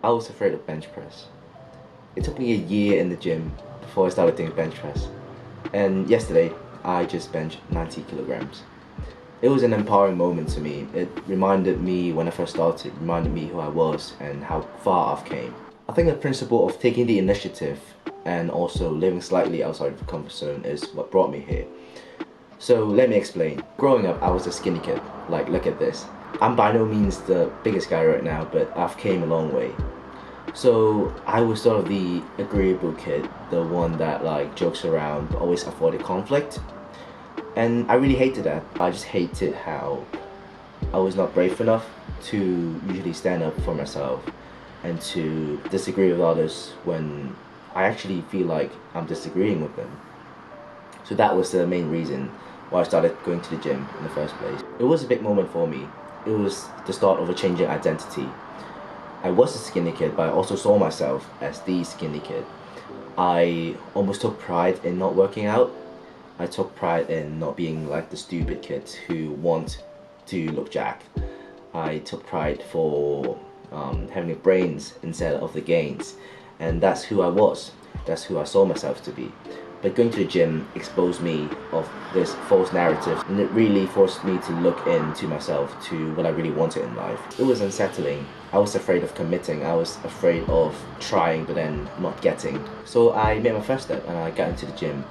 I was afraid of bench press. It took me a year in the gym before I started doing bench press. And yesterday, I just benched 90 kilograms. It was an empowering moment to me. It reminded me when I first started, reminded me who I was and how far I've came. I think the principle of taking the initiative and also living slightly outside of the comfort zone is what brought me here. So let me explain. Growing up, I was a skinny kid. Like, look at this. I'm by no means the biggest guy right now, but I've came a long way. So I was sort of the agreeable kid, the one that like jokes around but always avoided conflict. And I really hated that. I just hated how I was not brave enough to usually stand up for myself and to disagree with others when I actually feel like I'm disagreeing with them. So that was the main reason why I started going to the gym in the first place. It was a big moment for me. It was the start of a changing identity. I was a skinny kid, but I also saw myself as the skinny kid. I almost took pride in not working out. I took pride in not being like the stupid kids who want to look jacked. I took pride for having the brains instead of the gains. And that's who I was. That's who I saw myself to be. But going to the gym exposed me of this false narrative, and it really forced me to look into myself, to what I really wanted in life. It was unsettling. I was afraid of committing. I was afraid of trying but then not getting. So I made my first step and I got into the gym.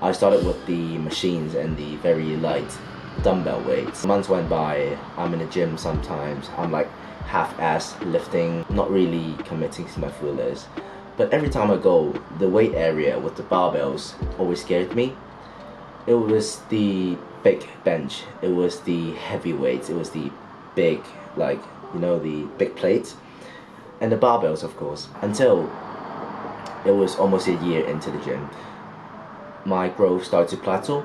I started with the machines and the very light dumbbell weights. Months went by, I'm in the gym sometimes, I'm like half-ass lifting, not really committing to my fullest. But every time I go, the weight area with the barbells always scared me. It was the big bench, it was the heavy weights, it was the big, like, you know, the big plates. And the barbells, of course. Until it was almost a year into the gym. My growth started to plateau,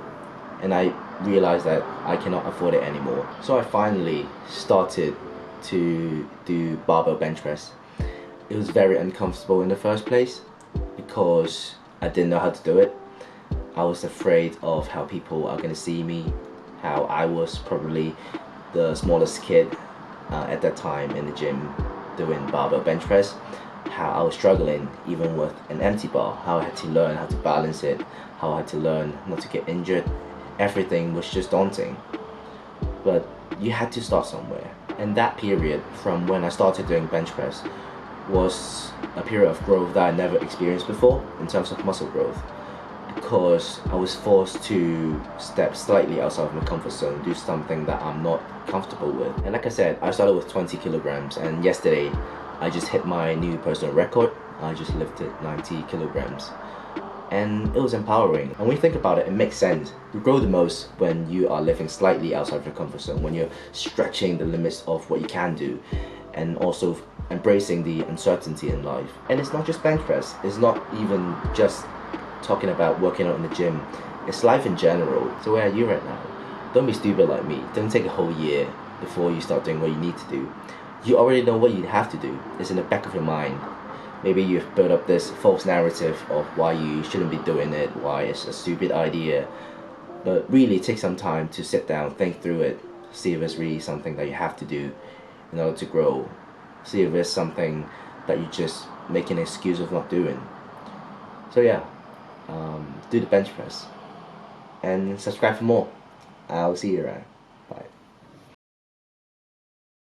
and I realized that I cannot afford it anymore. So I finally started to do barbell bench press. It was very uncomfortable in the first place because I didn't know how to do it. I was afraid of how people are going to see me, how I was probably the smallest kid at that time in the gym doing barbell bench press, how I was struggling even with an empty bar, how I had to learn how to balance it, how I had to learn not to get injured. Everything was just daunting. But you had to start somewhere. And that period from when I started doing bench press was a period of growth that I never experienced before in terms of muscle growth, because I was forced to step slightly outside of my comfort zone, do something that I'm not comfortable with. And like I said, I started with 20 kilograms, and yesterday I just hit my new personal record. I just lifted 90 kilograms. And it was empowering. And when you think about it, it makes sense. You grow the most when you are living slightly outside of your comfort zone, when you're stretching the limits of what you can do, and also embracing the uncertainty in life. And it's not just bench press. It's not even just talking about working out in the gym. It's life in general. So where are you right now? Don't be stupid like me. Don't take a whole year before you start doing what you need to do. You already know what you have to do. It's in the back of your mind. Maybe you've built up this false narrative of why you shouldn't be doing it, why it's a stupid idea. But really take some time to sit down, think through it, see if it's really something that you have to do in order to grow. See if it's something that you just make an excuse of not doing. So yeah, do the bench press and subscribe for more. I'll see you around.